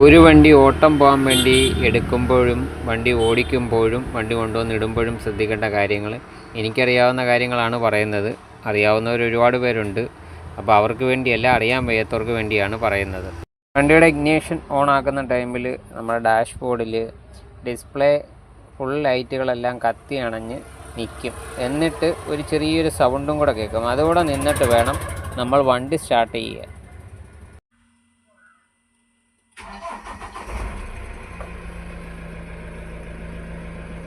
ഒരു വണ്ടി ഓട്ടം പോകാൻ വേണ്ടി എടുക്കുമ്പോഴും വണ്ടി ഓടിക്കുമ്പോഴും വണ്ടി കൊണ്ടുവന്ന് ഇടുമ്പോഴും ശ്രദ്ധിക്കേണ്ട കാര്യങ്ങൾ എനിക്കറിയാവുന്ന കാര്യങ്ങളാണ് പറയുന്നത്. അറിയാവുന്നവർ ഒരുപാട് പേരുണ്ട്. അപ്പോൾ അവർക്ക് വേണ്ടിയല്ല, അറിയാൻ വയ്യാത്തവർക്ക് വേണ്ടിയാണ് പറയുന്നത്. വണ്ടിയുടെ ഇഗ്നിഷൻ ഓൺ ആക്കുന്ന ടൈമിൽ നമ്മുടെ ഡാഷ്ബോർഡിൽ ഡിസ്പ്ലേ ഫുൾ ലൈറ്റുകളെല്ലാം കത്തി അണഞ്ഞ് നിൽക്കും. എന്നിട്ട് ഒരു ചെറിയൊരു സൗണ്ടും കൂടെ കേൾക്കും. അതുകൂടെ നിന്നിട്ട് വേണം നമ്മൾ വണ്ടി സ്റ്റാർട്ട് ചെയ്യുക.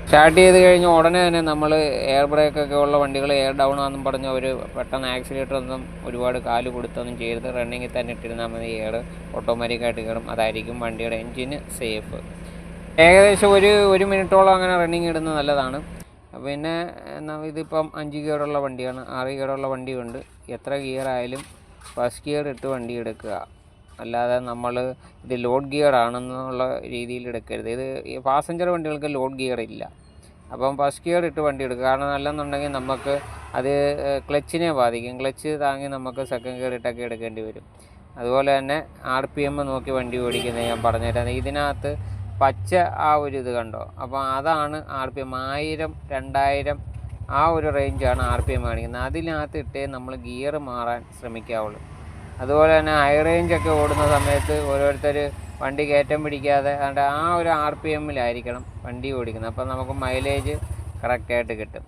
സ്റ്റാർട്ട് ചെയ്ത് കഴിഞ്ഞ് ഉടനെ തന്നെ നമ്മൾ എയർ ബ്രേക്കൊക്കെ ഉള്ള വണ്ടികൾ എയർ ഡൗൺ ആണെന്നും പറഞ്ഞ് ഒരു പെട്ടെന്ന് ആക്സിലേറ്റർ ഒന്നും ഒരുപാട് കാല് കൊടുത്തൊന്നും ചെയ്ത് റണ്ണിങ്ങിൽ തന്നെ ഇട്ടിരുന്നാൽ മതി. എയർ ഓട്ടോമാറ്റിക്കായിട്ട് കയറും. അതായിരിക്കും വണ്ടിയുടെ എൻജിന് സേഫ്. ഏകദേശം ഒരു മിനിറ്റോളം അങ്ങനെ റണ്ണിങ് ഇടുന്നത് നല്ലതാണ്. പിന്നെ ഇതിപ്പം 5 ഗിയറുള്ള വണ്ടിയാണ്, 6 ഗിയറുള്ള വണ്ടിയുണ്ട്. എത്ര ഗിയർ ആയാലും ഫസ്റ്റ് ഗിയർ ഇട്ട് വണ്ടി എടുക്കുക. അല്ലാതെ നമ്മൾ ഇത് ലോഡ് ഗിയർ ആണെന്നുള്ള രീതിയിൽ എടുക്കരുത്. ഇത് പാസഞ്ചർ വണ്ടികൾക്ക് ലോഡ് ഗിയർ ഇല്ല. അപ്പം ഫസ്റ്റ് ഗിയർ ഇട്ട് വണ്ടി എടുക്കുക. കാരണം അല്ലെന്നുണ്ടെങ്കിൽ നമുക്ക് അത് ക്ലച്ചിനെ ബാധിക്കും. ക്ലച്ച് താങ്ങി നമുക്ക് സെക്കൻഡ് ഗിയർ ഇട്ടൊക്കെ എടുക്കേണ്ടി വരും. അതുപോലെ തന്നെ RPM നോക്കി വണ്ടി ഓടിക്കുന്നത് ഞാൻ പറഞ്ഞുതരാം. ഇതിനകത്ത് പച്ച ആ ഒരു ഇത് കണ്ടോ, അപ്പോൾ അതാണ് RPM. 1000, 2000 ആ ഒരു റേഞ്ചാണ് RPM കാണിക്കുന്നത്. അതിനകത്ത് ഇട്ടേ നമ്മൾ ഗിയർ മാറാൻ ശ്രമിക്കാവുള്ളൂ. അതുപോലെ തന്നെ ഹൈ റേഞ്ചൊക്കെ ഓടുന്ന സമയത്ത് ഓരോരുത്തർ വണ്ടി കയറ്റം പിടിക്കാതെ അതുകൊണ്ട് ആ ഒരു RPMലായിരിക്കണം വണ്ടി ഓടിക്കുന്നത്. അപ്പോൾ നമുക്ക് മൈലേജ് കറക്റ്റായിട്ട് കിട്ടും.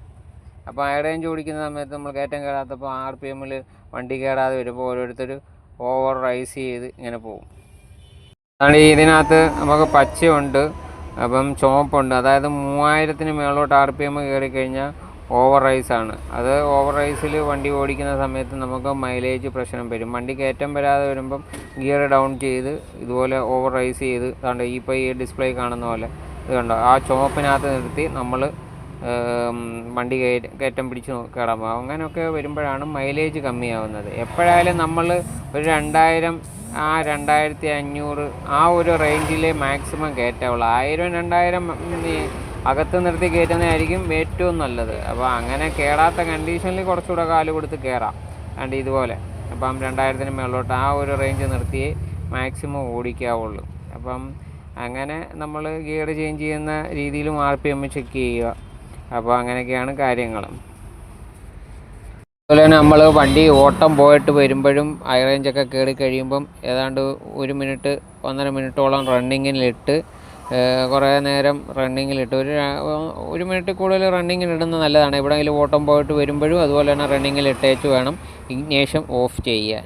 അപ്പോൾ ഹൈ റേഞ്ച് ഓടിക്കുന്ന സമയത്ത് നമ്മൾ കയറ്റം കയറാത്തപ്പോൾ RPMൽ വണ്ടി കയറാതെ വരുമ്പോൾ ഓരോരുത്തർ ഓവർ റൈസ് ചെയ്ത് ഇങ്ങനെ പോകും. അതാണ് ഇതിനകത്ത് നമുക്ക് പച്ചയുണ്ട്, അപ്പം ചുവപ്പുണ്ട്. അതായത് 3000-ന് മേളോട്ട് RPM കയറിക്കഴിഞ്ഞാൽ ഓവർ റൈസാണ്. അത് ഓവർ റൈസിൽ വണ്ടി ഓടിക്കുന്ന സമയത്ത് നമുക്ക് മൈലേജ് പ്രശ്നം വരും. വണ്ടി കയറ്റം വരാതെ വരുമ്പം ഗിയർ ഡൗൺ ചെയ്ത് ഇതുപോലെ ഓവർ റൈസ് ചെയ്ത് അതുകൊണ്ട് ഇപ്പോൾ ഈ ഡിസ്പ്ലേ കാണുന്ന പോലെ ഇത് കണ്ടോ, ആ ചുവപ്പിനകത്ത് നിർത്തി നമ്മൾ വണ്ടി കയറ്റം പിടിച്ച് കയറാൻ പോകും. അങ്ങനെയൊക്കെ വരുമ്പോഴാണ് മൈലേജ് കമ്മിയാവുന്നത്. എപ്പോഴായാലും നമ്മൾ ഒരു 2000, 2500 ആ ഒരു റേഞ്ചിൽ മാക്സിമം കയറ്റാവുള്ളൂ. 1000, 2000 അകത്ത് നിർത്തി കയറ്റുന്നതായിരിക്കും ഏറ്റവും നല്ലത്. അപ്പോൾ അങ്ങനെ കയറാത്ത കണ്ടീഷനിൽ കുറച്ചുകൂടെ കാല് കൊടുത്ത് കയറാം. അതുകൊണ്ട് ഇതുപോലെ അപ്പം 2000-ന് മേളോട്ട് ആ ഒരു റേഞ്ച് നിർത്തിയേ മാക്സിമം ഓടിക്കാവുള്ളൂ. അപ്പം അങ്ങനെ നമ്മൾ ഗിയർ ചേഞ്ച് ചെയ്യുന്ന രീതിയിലും RPM ചെക്ക് ചെയ്യുക. അപ്പോൾ അങ്ങനെയൊക്കെയാണ് കാര്യങ്ങൾ. അതുപോലെ തന്നെ നമ്മൾ വണ്ടി ഓട്ടം പോയിട്ട് വരുമ്പോഴും ഹൈ റേഞ്ചൊക്കെ കയറി കഴിയുമ്പം ഏതാണ്ട് 1 മിനിറ്റ് 1.5 മിനിറ്റോളം റണ്ണിങ്ങിലിട്ട് കുറേ നേരം റണ്ണിങ്ങിലിട്ട് ഒരു മിനിറ്റ് കൂടുതൽ റണ്ണിങ്ങിലിടുന്നത് നല്ലതാണ്. എവിടെയെങ്കിലും ഓട്ടം പോയിട്ട് വരുമ്പോഴും അതുപോലെ തന്നെ റണ്ണിങ്ങിലിട്ടേച്ച് വേണം ഇഗ്നിഷൻ ഓഫ് ചെയ്യാൻ.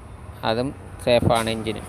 അതും സേഫാണ് എൻജിന്.